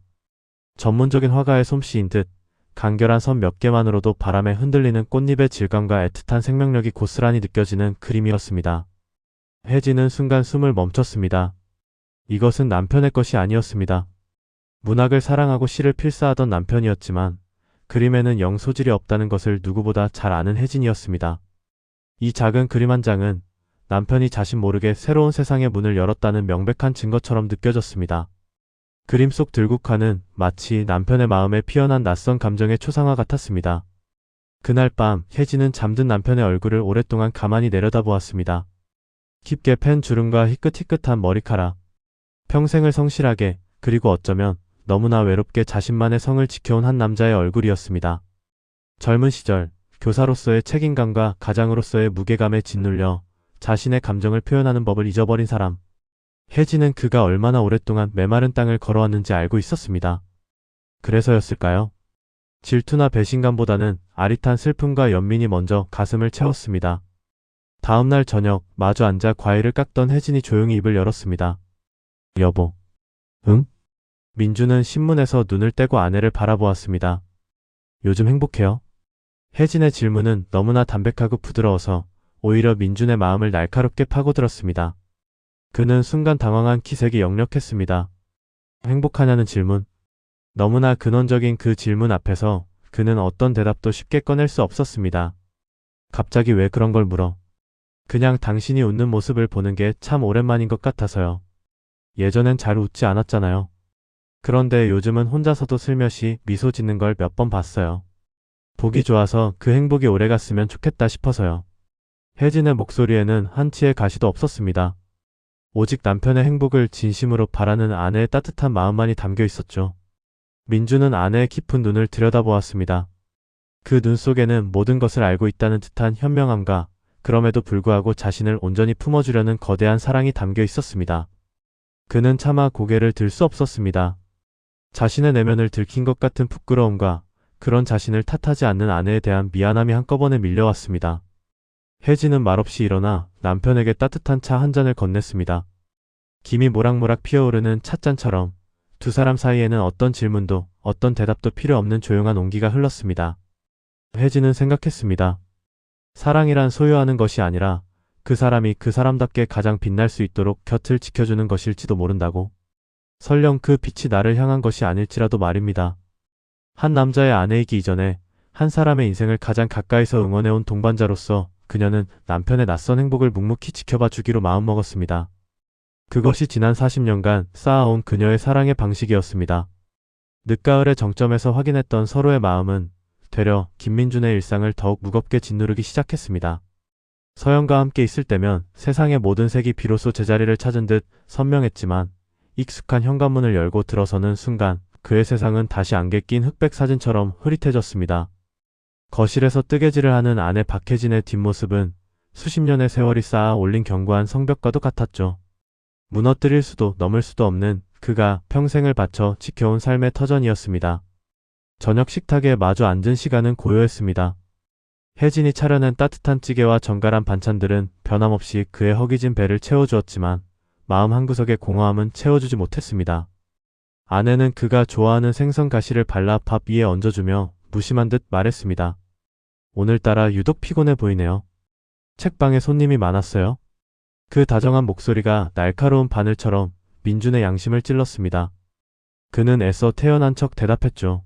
전문적인 화가의 솜씨인 듯 간결한 선 몇 개만으로도 바람에 흔들리는 꽃잎의 질감과 애틋한 생명력이 고스란히 느껴지는 그림이었습니다. 혜진은 순간 숨을 멈췄습니다. 이것은 남편의 것이 아니었습니다. 문학을 사랑하고 시를 필사하던 남편이었지만 그림에는 영 소질이 없다는 것을 누구보다 잘 아는 혜진이었습니다. 이 작은 그림 한 장은 남편이 자신 모르게 새로운 세상의 문을 열었다는 명백한 증거처럼 느껴졌습니다. 그림 속 들국화는 마치 남편의 마음에 피어난 낯선 감정의 초상화 같았습니다. 그날 밤 혜진은 잠든 남편의 얼굴을 오랫동안 가만히 내려다보았습니다. 깊게 팬 주름과 희끗희끗한 머리카락, 평생을 성실하게 그리고 어쩌면 너무나 외롭게 자신만의 성을 지켜온 한 남자의 얼굴이었습니다. 젊은 시절 교사로서의 책임감과 가장으로서의 무게감에 짓눌려 자신의 감정을 표현하는 법을 잊어버린 사람. 혜진은 그가 얼마나 오랫동안 메마른 땅을 걸어왔는지 알고 있었습니다. 그래서였을까요? 질투나 배신감보다는 아릿한 슬픔과 연민이 먼저 가슴을 채웠습니다. 다음날 저녁 마주 앉아 과일을 깎던 혜진이 조용히 입을 열었습니다. 여보. 응? 민주는 신문에서 눈을 떼고 아내를 바라보았습니다. 요즘 행복해요? 혜진의 질문은 너무나 담백하고 부드러워서 오히려 민준의 마음을 날카롭게 파고들었습니다. 그는 순간 당황한 기색이 역력했습니다. 행복하냐는 질문. 너무나 근원적인 그 질문 앞에서 그는 어떤 대답도 쉽게 꺼낼 수 없었습니다. 갑자기 왜 그런 걸 물어? 그냥 당신이 웃는 모습을 보는 게 참 오랜만인 것 같아서요. 예전엔 잘 웃지 않았잖아요. 그런데 요즘은 혼자서도 슬며시 미소 짓는 걸 몇 번 봤어요. 보기 좋아서 그 행복이 오래갔으면 좋겠다 싶어서요. 혜진의 목소리에는 한치의 가시도 없었습니다. 오직 남편의 행복을 진심으로 바라는 아내의 따뜻한 마음만이 담겨 있었죠. 민주는 아내의 깊은 눈을 들여다보았습니다. 그 눈 속에는 모든 것을 알고 있다는 듯한 현명함과 그럼에도 불구하고 자신을 온전히 품어주려는 거대한 사랑이 담겨 있었습니다. 그는 차마 고개를 들 수 없었습니다. 자신의 내면을 들킨 것 같은 부끄러움과 그런 자신을 탓하지 않는 아내에 대한 미안함이 한꺼번에 밀려왔습니다. 혜진은 말없이 일어나 남편에게 따뜻한 차 한 잔을 건넸습니다. 김이 모락모락 피어오르는 찻잔처럼 두 사람 사이에는 어떤 질문도 어떤 대답도 필요 없는 조용한 온기가 흘렀습니다. 혜진은 생각했습니다. 사랑이란 소유하는 것이 아니라 그 사람이 그 사람답게 가장 빛날 수 있도록 곁을 지켜주는 것일지도 모른다고. 설령 그 빛이 나를 향한 것이 아닐지라도 말입니다. 한 남자의 아내이기 이전에 한 사람의 인생을 가장 가까이서 응원해온 동반자로서 그녀는 남편의 낯선 행복을 묵묵히 지켜봐 주기로 마음먹었습니다. 그것이 지난 40년간 쌓아온 그녀의 사랑의 방식이었습니다. 늦가을의 정점에서 확인했던 서로의 마음은 되려 김민준의 일상을 더욱 무겁게 짓누르기 시작했습니다. 서연과 함께 있을 때면 세상의 모든 색이 비로소 제자리를 찾은 듯 선명했지만 익숙한 현관문을 열고 들어서는 순간 그의 세상은 다시 안개 낀 흑백 사진처럼 흐릿해졌습니다. 거실에서 뜨개질을 하는 아내 박혜진의 뒷모습은 수십 년의 세월이 쌓아 올린 견고한 성벽과도 같았죠. 무너뜨릴 수도 넘을 수도 없는 그가 평생을 바쳐 지켜온 삶의 터전이었습니다. 저녁 식탁에 마주 앉은 시간은 고요했습니다. 혜진이 차려낸 따뜻한 찌개와 정갈한 반찬들은 변함없이 그의 허기진 배를 채워주었지만 마음 한구석의 공허함은 채워주지 못했습니다. 아내는 그가 좋아하는 생선 가시를 발라 밥 위에 얹어주며 무심한 듯 말했습니다. 오늘따라 유독 피곤해 보이네요. 책방에 손님이 많았어요? 그 다정한 목소리가 날카로운 바늘처럼 민준의 양심을 찔렀습니다. 그는 애써 태연한 척 대답했죠.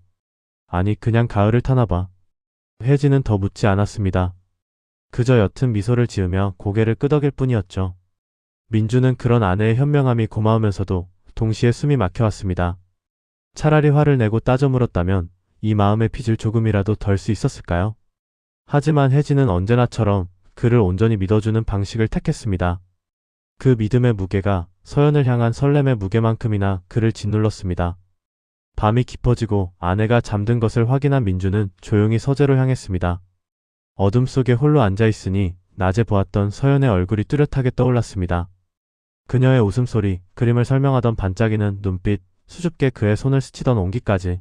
아니 그냥 가을을 타나봐. 혜진은 더 묻지 않았습니다. 그저 옅은 미소를 지으며 고개를 끄덕일 뿐이었죠. 민주는 그런 아내의 현명함이 고마우면서도 동시에 숨이 막혀왔습니다. 차라리 화를 내고 따져 물었다면 이 마음의 빚을 조금이라도 덜 수 있었을까요? 하지만 혜진은 언제나처럼 그를 온전히 믿어주는 방식을 택했습니다. 그 믿음의 무게가 서연을 향한 설렘의 무게만큼이나 그를 짓눌렀습니다. 밤이 깊어지고 아내가 잠든 것을 확인한 민주는 조용히 서재로 향했습니다. 어둠 속에 홀로 앉아있으니 낮에 보았던 서연의 얼굴이 뚜렷하게 떠올랐습니다. 그녀의 웃음소리, 그림을 설명하던 반짝이는 눈빛, 수줍게 그의 손을 스치던 온기까지.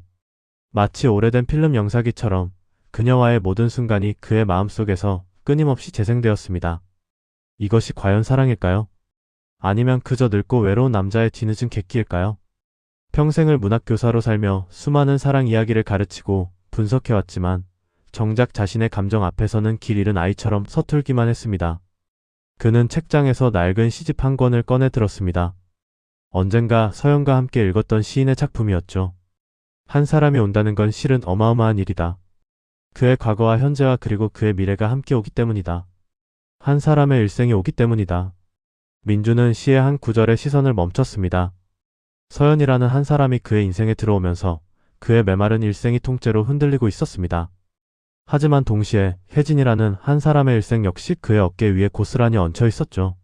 마치 오래된 필름 영상기처럼 그녀와의 모든 순간이 그의 마음속에서 끊임없이 재생되었습니다. 이것이 과연 사랑일까요? 아니면 그저 늙고 외로운 남자의 뒤늦은 객기일까요? 평생을 문학교사로 살며 수많은 사랑 이야기를 가르치고 분석해왔지만 정작 자신의 감정 앞에서는 길 잃은 아이처럼 서툴기만 했습니다. 그는 책장에서 낡은 시집 한 권을 꺼내 들었습니다. 언젠가 서연과 함께 읽었던 시인의 작품이었죠. 한 사람이 온다는 건 실은 어마어마한 일이다. 그의 과거와 현재와 그리고 그의 미래가 함께 오기 때문이다. 한 사람의 일생이 오기 때문이다. 민주는 시의 한 구절에 시선을 멈췄습니다. 서연이라는 한 사람이 그의 인생에 들어오면서 그의 메마른 일생이 통째로 흔들리고 있었습니다. 하지만 동시에 혜진이라는 한 사람의 일생 역시 그의 어깨 위에 고스란히 얹혀 있었죠.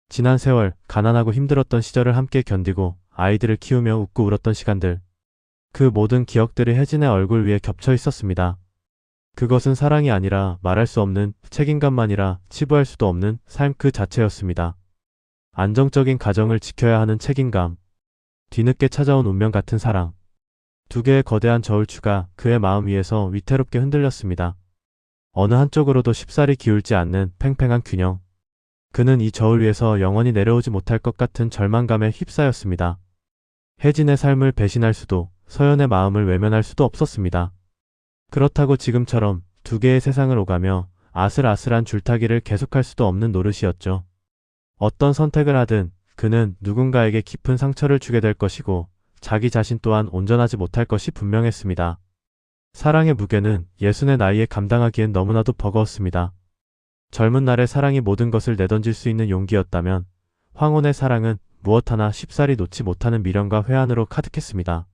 지난 세월, 가난하고 힘들었던 시절을 함께 견디고 아이들을 키우며 웃고 울었던 시간들. 그 모든 기억들이 혜진의 얼굴 위에 겹쳐 있었습니다. 그것은 사랑이 아니라 말할 수 없는 책임감만이라 치부할 수도 없는 삶 그 자체였습니다. 안정적인 가정을 지켜야 하는 책임감, 뒤늦게 찾아온 운명 같은 사랑. 두 개의 거대한 저울추가 그의 마음 위에서 위태롭게 흔들렸습니다. 어느 한쪽으로도 쉽사리 기울지 않는 팽팽한 균형. 그는 이 저울 위에서 영원히 내려오지 못할 것 같은 절망감에 휩싸였습니다. 혜진의 삶을 배신할 수도, 서연의 마음을 외면할 수도 없었습니다. 그렇다고 지금처럼 두 개의 세상을 오가며 아슬아슬한 줄타기를 계속할 수도 없는 노릇이었죠. 어떤 선택을 하든 그는 누군가에게 깊은 상처를 주게 될 것이고 자기 자신 또한 온전하지 못할 것이 분명했습니다. 사랑의 무게는 예순의 나이에 감당하기엔 너무나도 버거웠습니다. 젊은 날의 사랑이 모든 것을 내던질 수 있는 용기였다면 황혼의 사랑은 무엇 하나 쉽사리 놓지 못하는 미련과 회한으로 가득했습니다.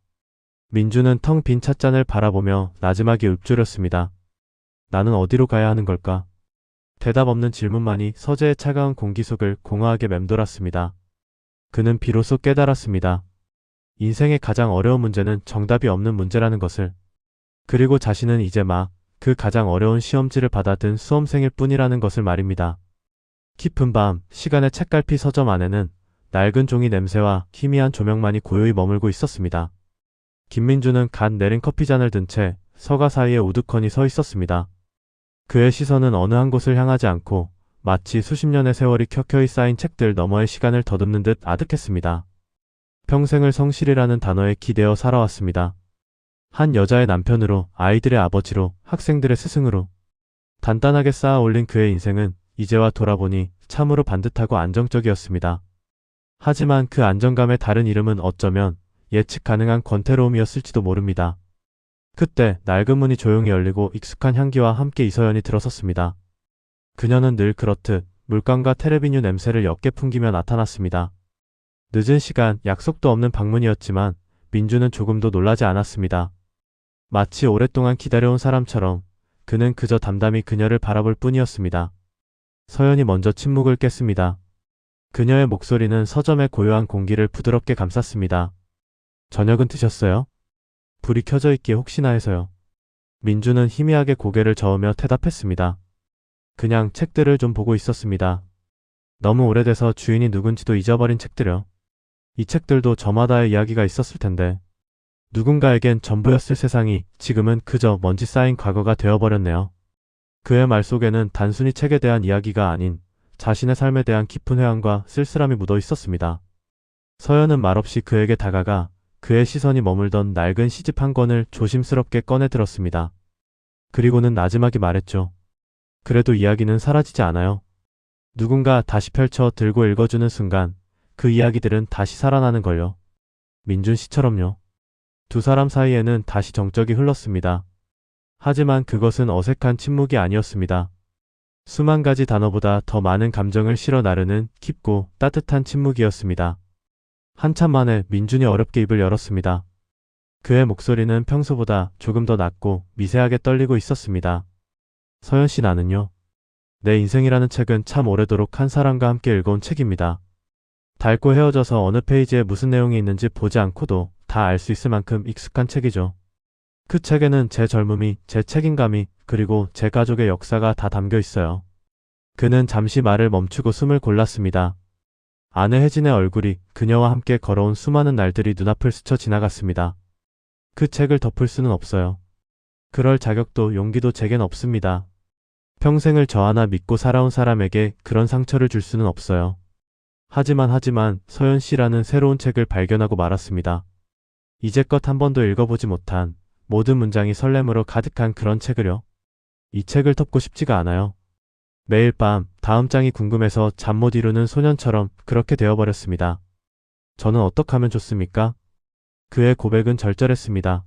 민주는 텅 빈 찻잔을 바라보며 나지막이 읊조렸습니다. 나는 어디로 가야 하는 걸까? 대답 없는 질문만이 서재의 차가운 공기 속을 공허하게 맴돌았습니다. 그는 비로소 깨달았습니다. 인생의 가장 어려운 문제는 정답이 없는 문제라는 것을. 그리고 자신은 이제 막 그 가장 어려운 시험지를 받아든 수험생일 뿐이라는 것을 말입니다. 깊은 밤, 시간의 책갈피 서점 안에는 낡은 종이 냄새와 희미한 조명만이 고요히 머물고 있었습니다. 김민주는 갓 내린 커피잔을 든 채 서가 사이에 우두커니 서 있었습니다. 그의 시선은 어느 한 곳을 향하지 않고 마치 수십 년의 세월이 켜켜이 쌓인 책들 너머의 시간을 더듬는 듯 아득했습니다. 평생을 성실이라는 단어에 기대어 살아왔습니다. 한 여자의 남편으로, 아이들의 아버지로, 학생들의 스승으로 단단하게 쌓아 올린 그의 인생은 이제와 돌아보니 참으로 반듯하고 안정적이었습니다. 하지만 그 안정감의 다른 이름은 어쩌면 예측 가능한 권태로움이었을지도 모릅니다. 그때 낡은 문이 조용히 열리고 익숙한 향기와 함께 이서연이 들어섰습니다. 그녀는 늘 그렇듯 물감과 테레비뉴 냄새를 옅게 풍기며 나타났습니다. 늦은 시간, 약속도 없는 방문이었지만 민주는 조금도 놀라지 않았습니다. 마치 오랫동안 기다려온 사람처럼 그는 그저 담담히 그녀를 바라볼 뿐이었습니다. 서연이 먼저 침묵을 깼습니다. 그녀의 목소리는 서점의 고요한 공기를 부드럽게 감쌌습니다. 저녁은 드셨어요? 불이 켜져 있기에 혹시나 해서요. 민주는 희미하게 고개를 저으며 대답했습니다. 그냥 책들을 좀 보고 있었습니다. 너무 오래돼서 주인이 누군지도 잊어버린 책들요. 이 책들도 저마다의 이야기가 있었을 텐데 누군가에겐 전부였을 세상이 지금은 그저 먼지 쌓인 과거가 되어버렸네요. 그의 말 속에는 단순히 책에 대한 이야기가 아닌 자신의 삶에 대한 깊은 회한과 쓸쓸함이 묻어 있었습니다. 서연은 말없이 그에게 다가가 그의 시선이 머물던 낡은 시집 한 권을 조심스럽게 꺼내 들었습니다. 그리고는 나지막이 말했죠. 그래도 이야기는 사라지지 않아요. 누군가 다시 펼쳐 들고 읽어주는 순간 그 이야기들은 다시 살아나는 걸요. 민준 씨처럼요. 두 사람 사이에는 다시 정적이 흘렀습니다. 하지만 그것은 어색한 침묵이 아니었습니다. 수만 가지 단어보다 더 많은 감정을 실어 나르는 깊고 따뜻한 침묵이었습니다. 한참 만에 민준이 어렵게 입을 열었습니다. 그의 목소리는 평소보다 조금 더 낮고 미세하게 떨리고 있었습니다. 서연 씨, 나는요. 내 인생이라는 책은 참 오래도록 한 사람과 함께 읽어온 책입니다. 닳고 헤어져서 어느 페이지에 무슨 내용이 있는지 보지 않고도 다 알 수 있을 만큼 익숙한 책이죠. 그 책에는 제 젊음이, 제 책임감이, 그리고 제 가족의 역사가 다 담겨 있어요. 그는 잠시 말을 멈추고 숨을 골랐습니다. 아내 혜진의 얼굴이 그녀와 함께 걸어온 수많은 날들이 눈앞을 스쳐 지나갔습니다. 그 책을 덮을 수는 없어요. 그럴 자격도 용기도 제겐 없습니다. 평생을 저 하나 믿고 살아온 사람에게 그런 상처를 줄 수는 없어요. 하지만 서연 씨라는 새로운 책을 발견하고 말았습니다. 이제껏 한 번도 읽어보지 못한 모든 문장이 설렘으로 가득한 그런 책을요. 이 책을 덮고 싶지가 않아요. 매일 밤 다음 장이 궁금해서 잠 못 이루는 소년처럼 그렇게 되어버렸습니다. 저는 어떻게 하면 좋습니까? 그의 고백은 절절했습니다.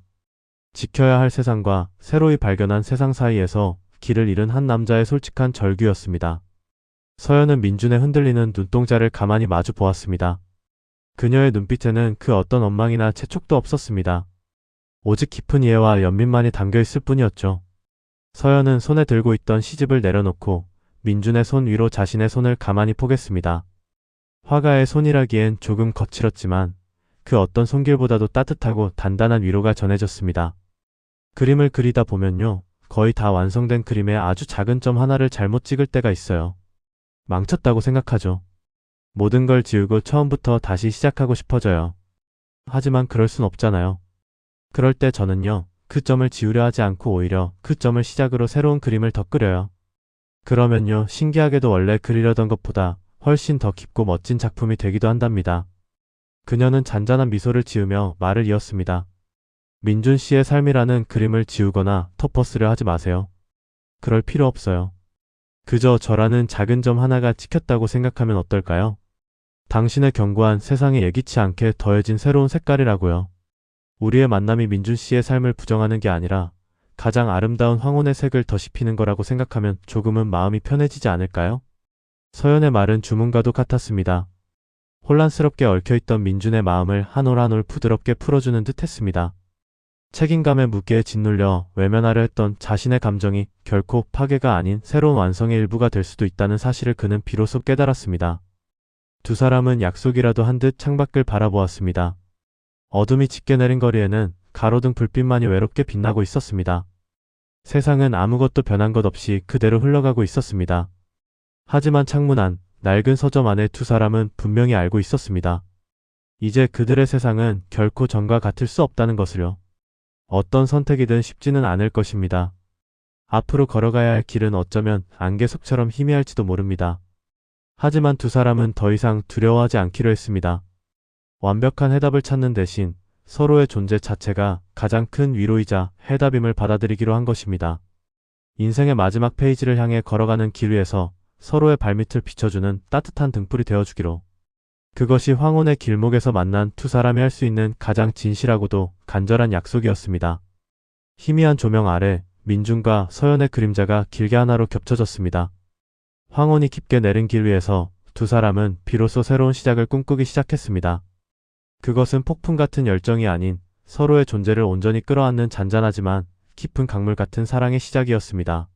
지켜야 할 세상과 새로이 발견한 세상 사이에서 길을 잃은 한 남자의 솔직한 절규였습니다. 서연은 민준의 흔들리는 눈동자를 가만히 마주 보았습니다. 그녀의 눈빛에는 그 어떤 원망이나 재촉도 없었습니다. 오직 깊은 이해와 연민만이 담겨있을 뿐이었죠. 서연은 손에 들고 있던 시집을 내려놓고 민준의 손 위로 자신의 손을 가만히 포겠습니다. 화가의 손이라기엔 조금 거칠었지만 그 어떤 손길보다도 따뜻하고 단단한 위로가 전해졌습니다. 그림을 그리다 보면요. 거의 다 완성된 그림에 아주 작은 점 하나를 잘못 찍을 때가 있어요. 망쳤다고 생각하죠. 모든 걸 지우고 처음부터 다시 시작하고 싶어져요. 하지만 그럴 순 없잖아요. 그럴 때 저는요. 그 점을 지우려 하지 않고 오히려 그 점을 시작으로 새로운 그림을 더 그려요. 그러면요. 신기하게도 원래 그리려던 것보다 훨씬 더 깊고 멋진 작품이 되기도 한답니다. 그녀는 잔잔한 미소를 지으며 말을 이었습니다. 민준 씨의 삶이라는 그림을 지우거나 덮어쓰려 하지 마세요. 그럴 필요 없어요. 그저 저라는 작은 점 하나가 찍혔다고 생각하면 어떨까요? 당신의 견고한 세상에 예기치 않게 더해진 새로운 색깔이라고요. 우리의 만남이 민준 씨의 삶을 부정하는 게 아니라 가장 아름다운 황혼의 색을 더 씹히는 거라고 생각하면 조금은 마음이 편해지지 않을까요? 서연의 말은 주문과도 같았습니다. 혼란스럽게 얽혀있던 민준의 마음을 한 올 한 올 부드럽게 풀어주는 듯 했습니다. 책임감의 무게에 짓눌려 외면하려 했던 자신의 감정이 결코 파괴가 아닌 새로운 완성의 일부가 될 수도 있다는 사실을 그는 비로소 깨달았습니다. 두 사람은 약속이라도 한 듯 창밖을 바라보았습니다. 어둠이 짙게 내린 거리에는 가로등 불빛만이 외롭게 빛나고 있었습니다. 세상은 아무것도 변한 것 없이 그대로 흘러가고 있었습니다. 하지만 창문 안, 낡은 서점 안에 두 사람은 분명히 알고 있었습니다. 이제 그들의 세상은 결코 전과 같을 수 없다는 것을요. 어떤 선택이든 쉽지는 않을 것입니다. 앞으로 걸어가야 할 길은 어쩌면 안개 속처럼 희미할지도 모릅니다. 하지만 두 사람은 더 이상 두려워하지 않기로 했습니다. 완벽한 해답을 찾는 대신 서로의 존재 자체가 가장 큰 위로이자 해답임을 받아들이기로 한 것입니다. 인생의 마지막 페이지를 향해 걸어가는 길 위에서 서로의 발밑을 비춰주는 따뜻한 등불이 되어주기로. 그것이 황혼의 길목에서 만난 두 사람이 할 수 있는 가장 진실하고도 간절한 약속이었습니다. 희미한 조명 아래 민준과 서연의 그림자가 길게 하나로 겹쳐졌습니다. 황혼이 깊게 내린 길 위에서 두 사람은 비로소 새로운 시작을 꿈꾸기 시작했습니다. 그것은 폭풍 같은 열정이 아닌 서로의 존재를 온전히 끌어안는 잔잔하지만 깊은 강물 같은 사랑의 시작이었습니다.